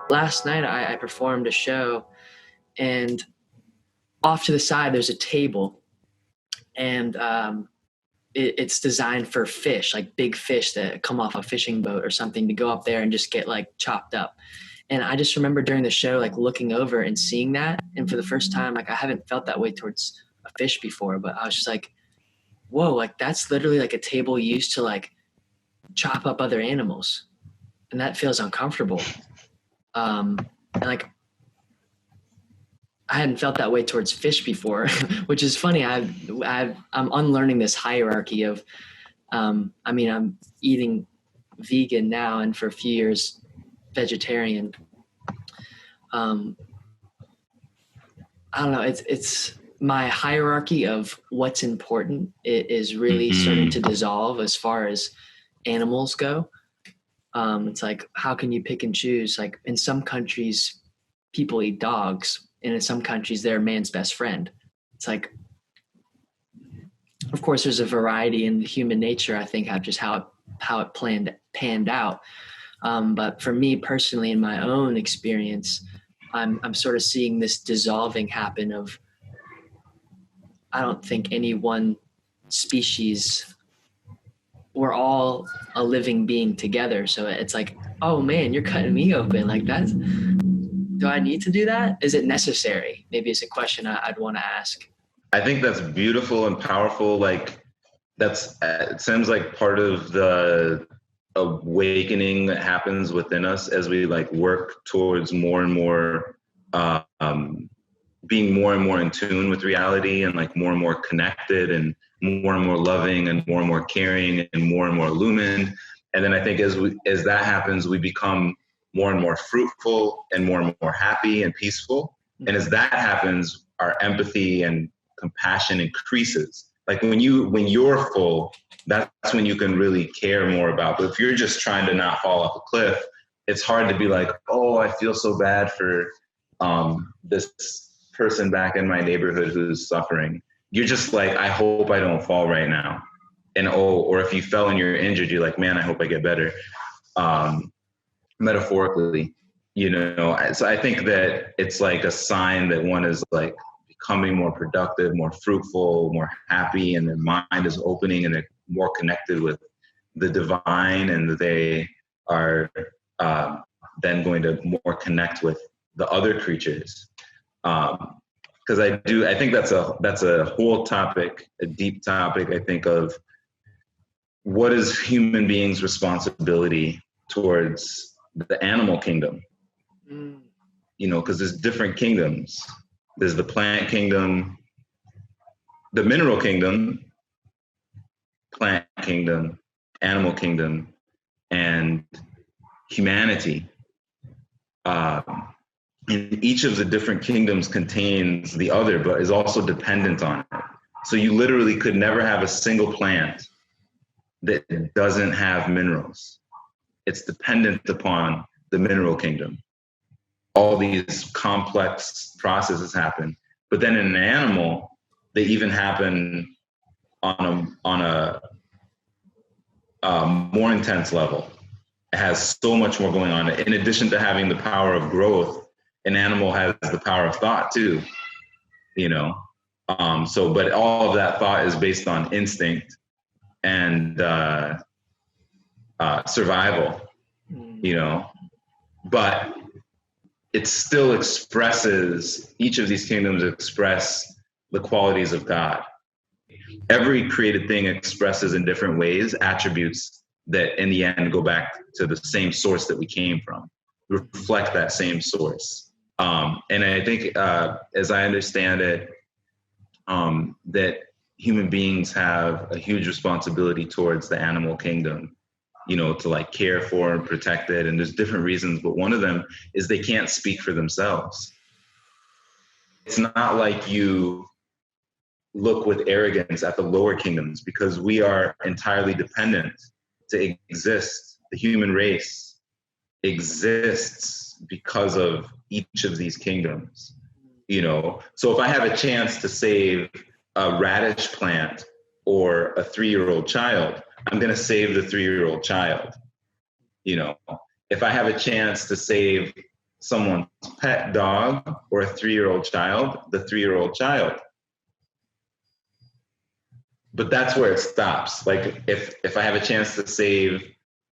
Last night I performed a show, and off to the side there's a table, and it's designed for fish, like big fish that come off a fishing boat or something, to go up there and just get like chopped up. And I just remember during the show, like looking over and seeing that. And for the first time, like I haven't felt that way towards a fish before, but I was just like, whoa, like that's literally like a table used to like chop up other animals. And that feels uncomfortable. And like, I hadn't felt that way towards fish before, which is funny. I'm unlearning this hierarchy of, I'm eating vegan now, and for a few years, vegetarian. I don't know. It's my hierarchy of what's important. It is really starting to dissolve as far as animals go. It's like, how can you pick and choose? Like in some countries, people eat dogs, and in some countries, they're man's best friend. It's like, of course, there's a variety in human nature, I think, of just how it panned out. But for me personally, in my own experience, I'm sort of seeing this dissolving happen of, I don't think any one species, we're all a living being together. So it's like, oh man, you're cutting me open. Like that's, do I need to do that? Is it necessary? Maybe it's a question I'd want to ask. I think that's beautiful and powerful. Like that's, it seems like part of the awakening that happens within us as we like work towards more and more being more and more in tune with reality, and like more and more connected, and more loving, and more caring, and more illumined. And then I think as that happens, we become more and more fruitful, and more happy and peaceful. And as that happens, our empathy and compassion increases. Like when you're full, that's when you can really care more about. But if you're just trying to not fall off a cliff, it's hard to be like, oh, I feel so bad for this person back in my neighborhood who's suffering. You're just like, I hope I don't fall right now. And or if you fell and you're injured, you're like, man, I hope I get better. Metaphorically, so I think that it's like a sign that one is like becoming more productive, more fruitful, more happy, and their mind is opening, and they're more connected with the divine, and they are then going to more connect with the other creatures. Because I think that's a whole topic, a deep topic, I think, of what is human beings' responsibility towards the animal kingdom. Because there's different kingdoms. There's the plant kingdom, the mineral kingdom, plant kingdom, animal kingdom, and humanity. And each of the different kingdoms contains the other, but is also dependent on it. So you literally could never have a single plant that doesn't have minerals. It's dependent upon the mineral kingdom. All these complex processes happen, but then in an animal, they even happen on a more intense level. It has so much more going on. In addition to having the power of growth, an animal has the power of thought too. But all of that thought is based on instinct and survival. But it still expresses, each of these kingdoms express the qualities of God. Every created thing expresses in different ways attributes that in the end go back to the same source that we came from, reflect that same source. And I think, as I understand it, that human beings have a huge responsibility towards the animal kingdom, to like care for and protect it. And there's different reasons, but one of them is they can't speak for themselves. It's not like you look with arrogance at the lower kingdoms, because we are entirely dependent to exist. The human race exists because of each of these kingdoms, So if I have a chance to save a radish plant or a 3-year-old child, I'm going to save the 3-year-old child. If I have a chance to save someone's pet dog or a 3-year-old child, the 3-year-old child. But that's where it stops. Like if I have a chance to save,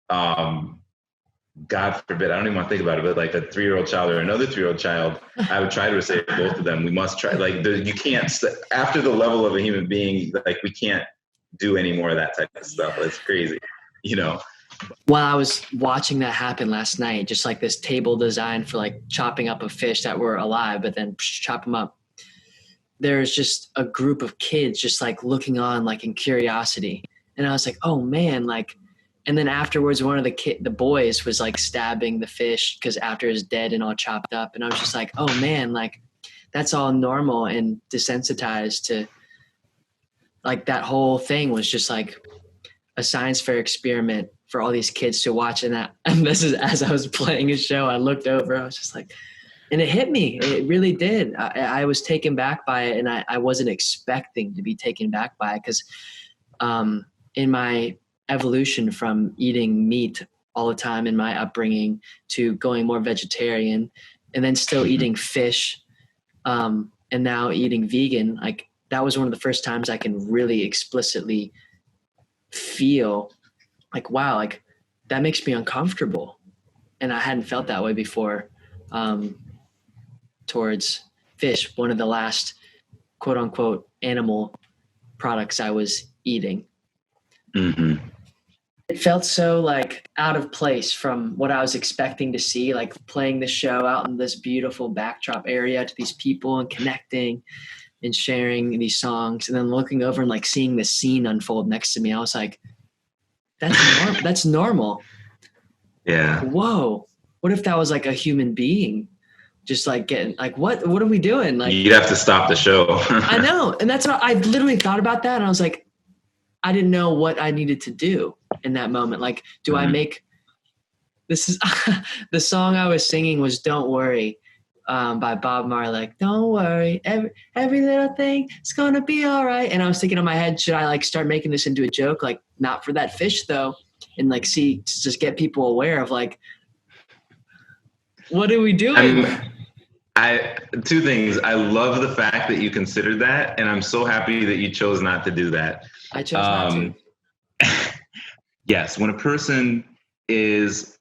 God forbid, I don't even want to think about it, but like a 3-year-old child or another 3-year-old child, I would try to save both of them. We must try. Like you can't, after the level of a human being, like we can't do any more of that type of stuff. It's crazy, you know. While I was watching that happen last night, just like this table design for like chopping up a fish that were alive, but then chop them up. There's just a group of kids just like looking on like in curiosity. And I was like, oh man, like, and then afterwards, one of the boys was like stabbing the fish because after it's dead and all chopped up. And I was just like, oh man, like that's all normal and desensitized to like that whole thing was just like a science fair experiment for all these kids to watch. And this is, as I was playing a show, I looked over, I was just like, and it hit me. It really did. I was taken back by it, and I wasn't expecting to be taken back by it because in my evolution from eating meat all the time in my upbringing to going more vegetarian and then still eating fish and now eating vegan, like that was one of the first times I can really explicitly feel like, wow, like that makes me uncomfortable. And I hadn't felt that way before. Towards fish, one of the last quote unquote animal products I was eating. Mm-hmm. It felt so like out of place from what I was expecting to see, like playing the show out in this beautiful backdrop area to these people and connecting and sharing these songs, and then looking over and like seeing the scene unfold next to me. I was like, that's normal. Yeah. Whoa. What if that was like a human being? Just like getting like, what are we doing? Like, you'd have to stop the show. I know. And that's what I literally thought about that. And I was like, I didn't know what I needed to do in that moment. Like, do I make, this is the song I was singing was Don't Worry by Bob Marley. Like, don't worry, every little thing is going to be all right. And I was thinking in my head, should I like start making this into a joke? Like, not for that fish though. And like, just get people aware of like, what are we doing? Two things. I love the fact that you considered that, and I'm so happy that you chose not to do that. I chose not to. Yes, when a person is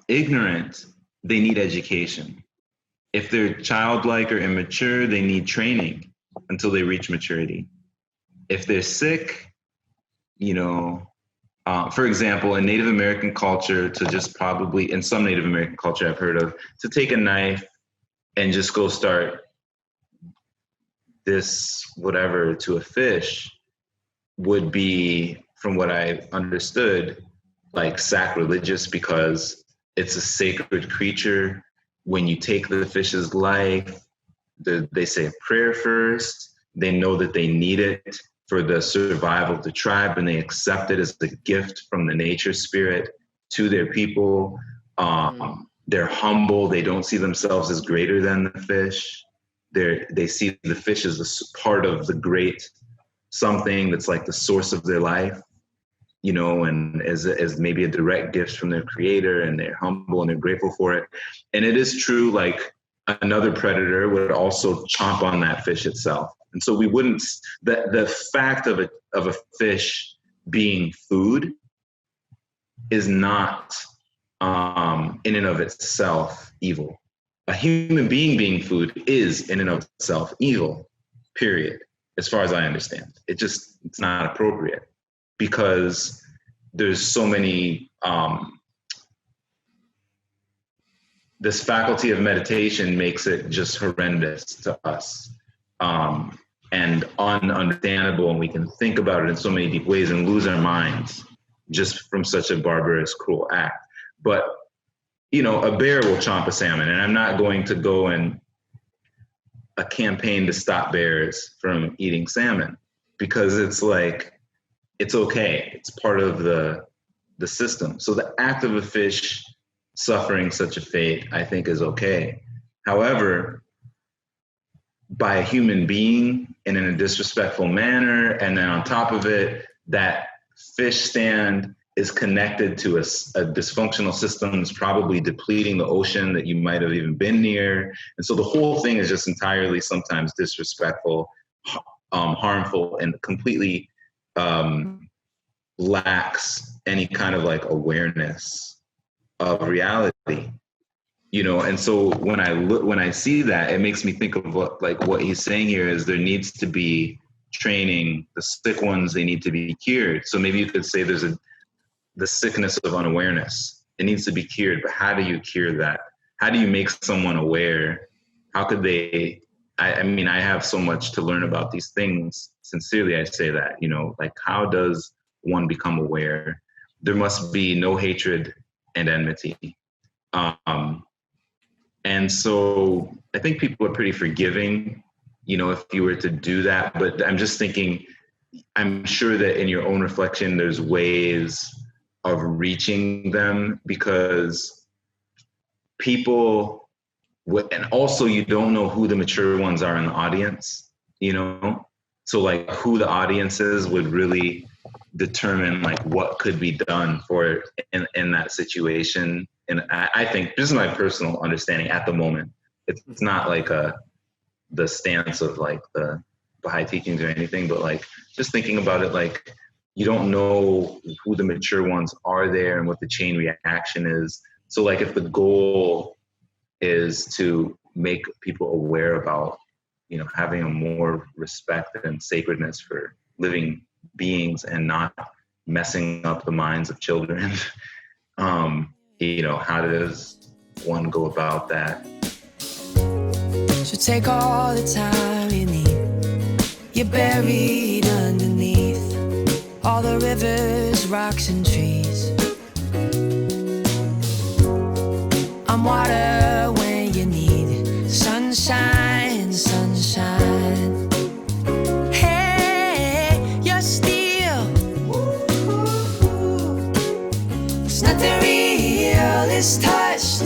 ignorant, they need education. If they're childlike or immature, they need training until they reach maturity. If they're sick, you know, for example, in Native American culture, in some Native American culture I've heard of, to take a knife and just go start this whatever to a fish would be, from what I understood, like sacrilegious because it's a sacred creature. When you take the fish's life, they say a prayer first. They know that they need it for the survival of the tribe, and they accept it as a gift from the nature spirit to their people. They're humble. They don't see themselves as greater than the fish. They see the fish as a part of the great something that's like the source of their life, you know, and as maybe a direct gift from their creator, and they're humble and they're grateful for it. And it is true, like another predator would also chomp on that fish itself. And so we wouldn't, the fact of a fish being food is not in and of itself evil. A human being food is in and of itself evil, period, as far as I understand. It's not appropriate because there's so many, this faculty of meditation makes it just horrendous to us and ununderstandable, and we can think about it in so many deep ways and lose our minds just from such a barbarous, cruel act. But, you know, a bear will chomp a salmon, and I'm not going to go in a campaign to stop bears from eating salmon because it's like, it's okay. It's part of the system. So the act of a fish suffering such a fate, I think, is okay. However, by a human being and in a disrespectful manner, and then on top of it, that fish stand is connected to a dysfunctional system that's probably depleting the ocean that you might have even been near. And so the whole thing is just entirely sometimes disrespectful, harmful, and completely lacks any kind of like awareness of reality. You know, and so when I see that, it makes me think of what he's saying here is there needs to be training. The sick ones, they need to be cured. So maybe you could say there's the sickness of unawareness. It needs to be cured, but how do you cure that? How do you make someone aware? How could they? I mean, I have so much to learn about these things. Sincerely, I say that, you know, like how does one become aware? There must be no hatred and enmity. And so I think people are pretty forgiving, you know, if you were to do that. But I'm just thinking, I'm sure that in your own reflection, there's ways of reaching them, because people, and also you don't know who the mature ones are in the audience, you know? So like who the audience is would really determine like what could be done for in that situation. And I think, this is my personal understanding at the moment, it's not like the stance of like the Baha'i teachings or anything, but like just thinking about it, like you don't know who the mature ones are there and what the chain reaction is. So like if the goal is to make people aware about, you know, having a more respect and sacredness for living beings and not messing up the minds of children, you know, how does one go about that? So take all the time you need. You're buried underneath all the rivers, rocks, and trees. I'm water when you need sunshine, sunshine. Hey, you're steel. It's nothing real is touched.